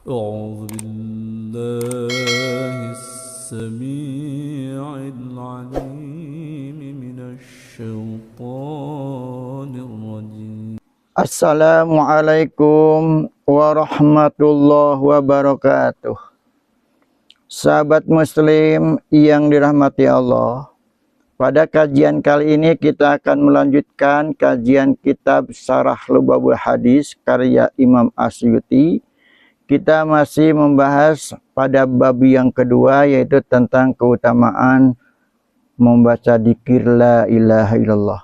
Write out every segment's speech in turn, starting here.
أعوذ بالله السميع العليم من الشيطان الرجيم. Assalamualaikum warahmatullahi wabarakatuh. Sahabat muslim yang dirahmati Allah, pada kajian kali ini kita akan melanjutkan kajian kitab Syarah Lubabul Hadis karya Imam Asyuti. Kita masih membahas pada bab yang kedua, yaitu tentang keutamaan membaca dzikir la ilaha illallah.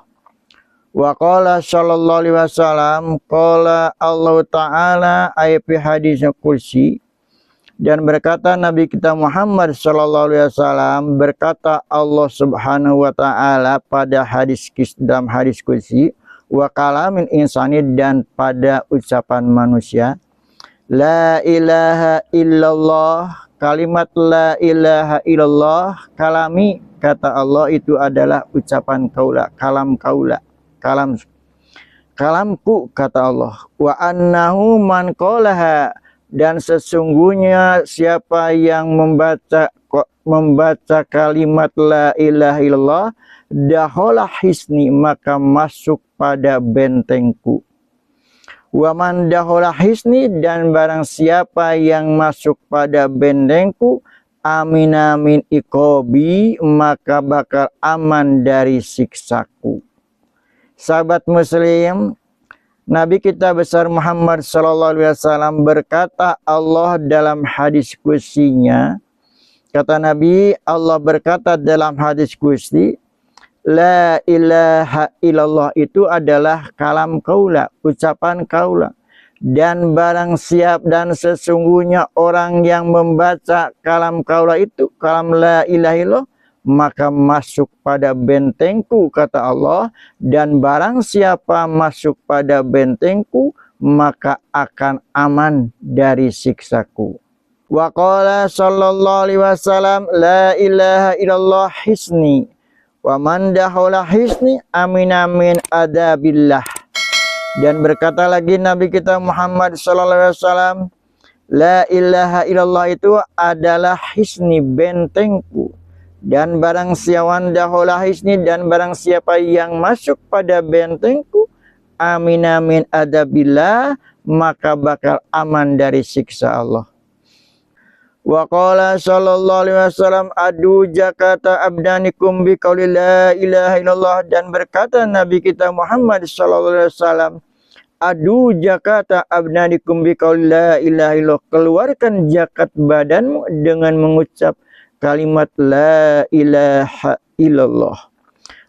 Wa qala sallallahu alaihi wasallam, qala Allah Ta'ala ayat hadis kursi, dan berkata Nabi kita Muhammad sallallahu alaihi wasallam, berkata Allah Subhanahu wa taala pada dalam hadis kursi, wa kalamin insani, dan pada ucapan manusia, la ilaha illallah, kalimat la ilaha illallah, kalami, kata Allah, itu adalah ucapan kaula, kalamku, kata Allah. Wa annahu man qalaha, dan sesungguhnya siapa yang membaca kalimat la ilaha illallah, dakhala hisni, maka masuk pada bentengku. Wa man dakhala hisni, dan barang siapa yang masuk pada bentengku, amina min iqobi, maka bakal aman dari siksaku. Sahabat muslim, Nabi kita besar Muhammad sallallahu alaihi wasallam berkata, Allah dalam hadis kursinya, kata Nabi, Allah berkata dalam hadis kursi, la ilaha illallah itu adalah kalam kaula, ucapan kaula. Dan barang siap, dan sesungguhnya orang yang membaca kalam kaula itu, kalam la ilaha illallah, maka masuk pada bentengku, kata Allah. Dan barang siapa masuk pada bentengku, maka akan aman dari siksaku. Wa qala sallallahu alaihi wasallam, la ilaha illallah hisni, wa man dakhala hisni amina min adabillah. Dan berkata lagi Nabi kita Muhammad sallallahu alaihi wasallam, la ilaha illallah itu adalah hisni, bentengku. Dan barang siawan dakhala hisni, dan barang siapa yang masuk pada bentengku, amina min adabillah, maka bakal aman dari siksa Allah. Wa qala sallallahu alaihi wasallam, adu jakata abdanikum bi qauli la ilaha illallah. Dan berkata Nabi kita Muhammad sallallahu alaihi wasallam, adu jakata abdanikum bi qauli la ilaha illallah, keluarkan zakat badanmu dengan mengucap kalimat la ilaha illallah.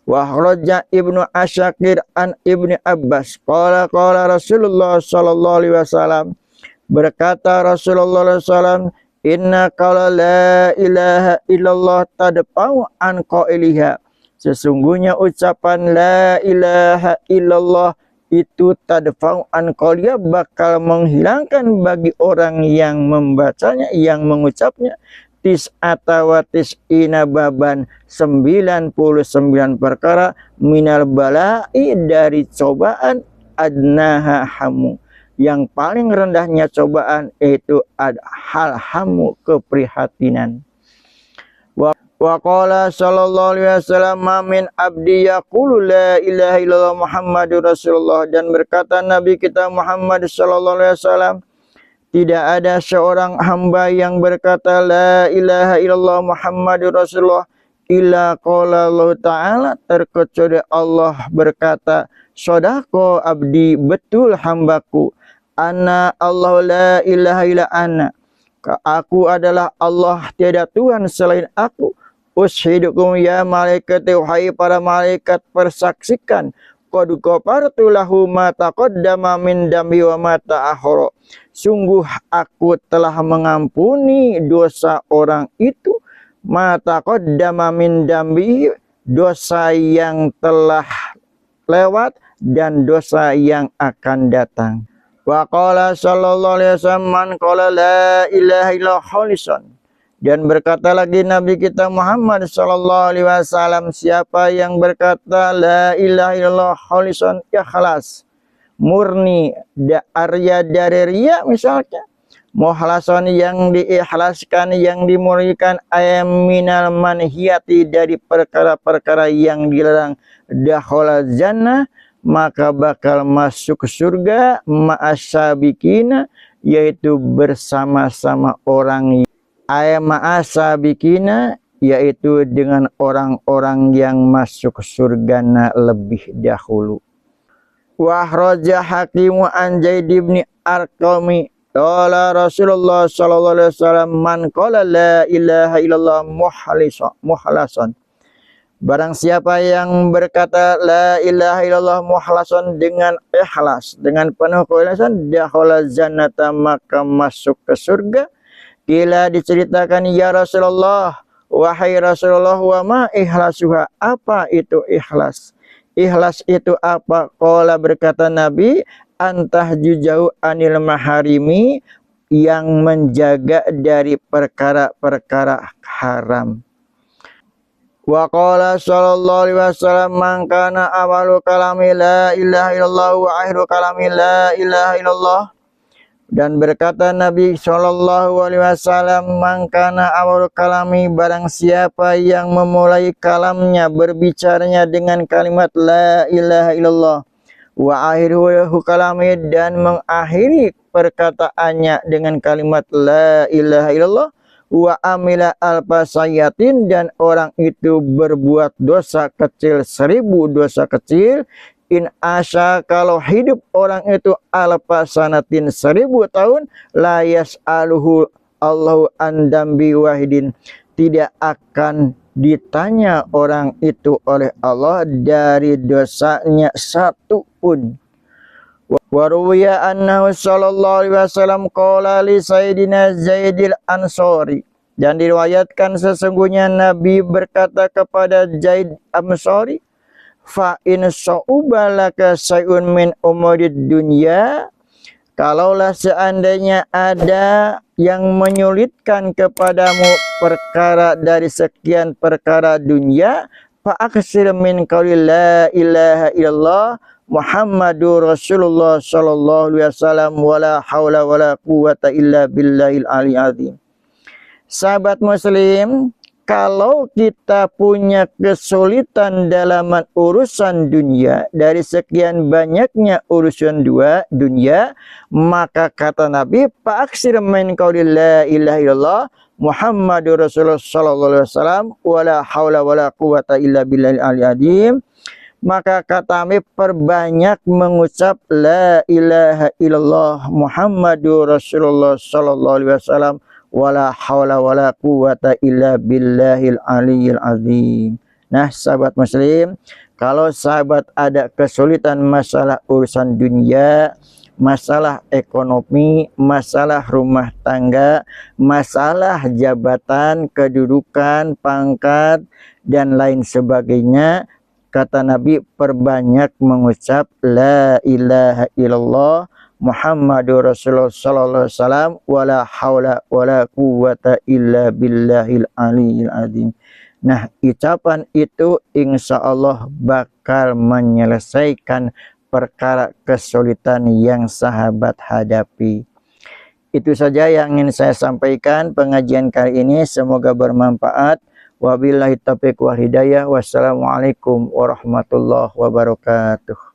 Wa kharaja Ibnu Asyakir an Ibni Abbas qala Rasulullah sallallahu alaihi wasallam, berkata Rasulullah sallallahu alaihi wasallam, inna qala la ilaha illallah tadfa'u an qailiha, sesungguhnya ucapan la ilaha illallah itu tadfa'u an qailiha, bakal menghilangkan bagi orang yang membacanya, yang mengucapnya, tis'ata wa tis'ina baban, 99 perkara, minal bala'i, dari cobaan, adnaha hamu, yang paling rendahnya cobaan, itu hal hamu, keprihatinan. Wa qala sallallahu alaihi wasallam, min abdi yaqulu la ilaha illallah Muhammadur Rasulullah. Dan berkata Nabi kita Muhammad sallallahu alaihi wasallam, tidak ada seorang hamba yang berkata la ilaha illallah Muhammadur Rasulullah illa qala Allah Ta'ala, terkecuali Allah berkata, sodako abdi, betul hambaku, ana Allah la ilaha illa ana, aku adalah Allah, tiada Tuhan selain aku. Ushidukum ya malaikat, wahai para malaikat, persaksikan, qad ghafartu lahu ma taqaddama min dambi wa ma ta'akhkhara, sungguh aku telah mengampuni dosa orang itu, ma taqaddama min dambi, dosa yang telah lewat dan dosa yang akan datang. Wa qala sallallahu alaihi wasallam, man qala la ilaha illallah khalisan. Dan berkata lagi Nabi kita Muhammad sallallahu alaihi wasallam, siapa yang berkata la ilaha illallah khalisan, ikhlas, murni, arya dari riya misalnya, Muhlason yang diikhlaskan, yang dimurnikan, ayam minal manhiyati dari perkara-perkara yang dilarang, dakhala jannah maka bakal masuk surga, ma'asyabikina yaitu bersama-sama orang, ayam ma'asyabikina yaitu dengan orang-orang yang masuk surga lebih dahulu. Wa akhraja Hakim an Zaid bin Arqami qala Rasulullah sallallahu alaihi wasallam man qala la ilaha illallah muhlasan. Barang siapa yang berkata la ilaha illallah muhlasan dengan ikhlas, dengan penuh keikhlasan, dakhala jannata maka masuk ke surga. Kila diceritakan ya Rasulullah, wahai Rasulullah, wa ma ikhlasuha, apa itu ikhlas? Ikhlas itu apa? Qala berkata Nabi, antah jujau anil maharimi, yang menjaga dari perkara-perkara haram. Wa qala sallallahu alaihi wasallam man kana awalu kalami la ilaha illallah wa akhiru kalami la ilaha illallah. Dan berkata Nabi sallallahu alaihi wasallam, man kana awalu kalami, barang siapa yang memulai kalamnya, berbicaranya dengan kalimat la ilaha illallah, wa akhiru kalami, dan mengakhiri perkataannya dengan kalimat la ilaha illallah, wa amila alfasayatin, dan orang itu berbuat dosa kecil 1000 dosa kecil, in asya, kalau hidup orang itu alfasanatin 1000 tahun, la yas'aluhu Allahu an dambi wahidin, tidak akan ditanya orang itu oleh Allah dari dosanya satu pun. Wa ruwiya annahu sallallahu alaihi wasallam qala li sayyidina Zaidil Ansori, dan diriwayatkan sesungguhnya Nabi berkata kepada Zaid Ansori, fa in sa'ubalaka sayun min umurid dunya, kalaulah seandainya ada yang menyulitkan kepadamu perkara dari sekian perkara dunia, fa aksir min qauli la ilaha illallah Muhammadur Rasulullah sallallahu alaihi wasallam wala haula wala quwata illa billahil aliyyil azim. Sahabat muslim, kalau kita punya kesulitan dalam urusan dunia, dari sekian banyaknya urusan dunia, maka kata Nabi, fa'aksir min qauli la ilaha illallah Muhammadur Rasulullah sallallahu alaihi wasallam wala haula wala quwata illa billahil aliyyil azim. Maka kata Nabi, perbanyak mengucap la ilaha illallah Muhammadur Rasulullah sallallahu alaihi wasallam wala haula wala quwata illa billahil aliyyil azim. Nah, sahabat muslim, kalau sahabat ada kesulitan masalah urusan dunia, masalah ekonomi, masalah rumah tangga, masalah jabatan, kedudukan, pangkat, dan lain sebagainya, kata Nabi, perbanyak mengucap la ilaha illallah Muhammadur Rasulullah sallallahu alaihi wasallam wala haula wala quwata illa billahil aliyyil azim. Nah, ucapan itu insya Allah bakal menyelesaikan perkara kesulitan yang sahabat hadapi. Itu saja yang ingin saya sampaikan pengajian kali ini, semoga bermanfaat. Wabillahi taufiq wal hidayah. Wassalamualaikum warahmatullahi wabarakatuh.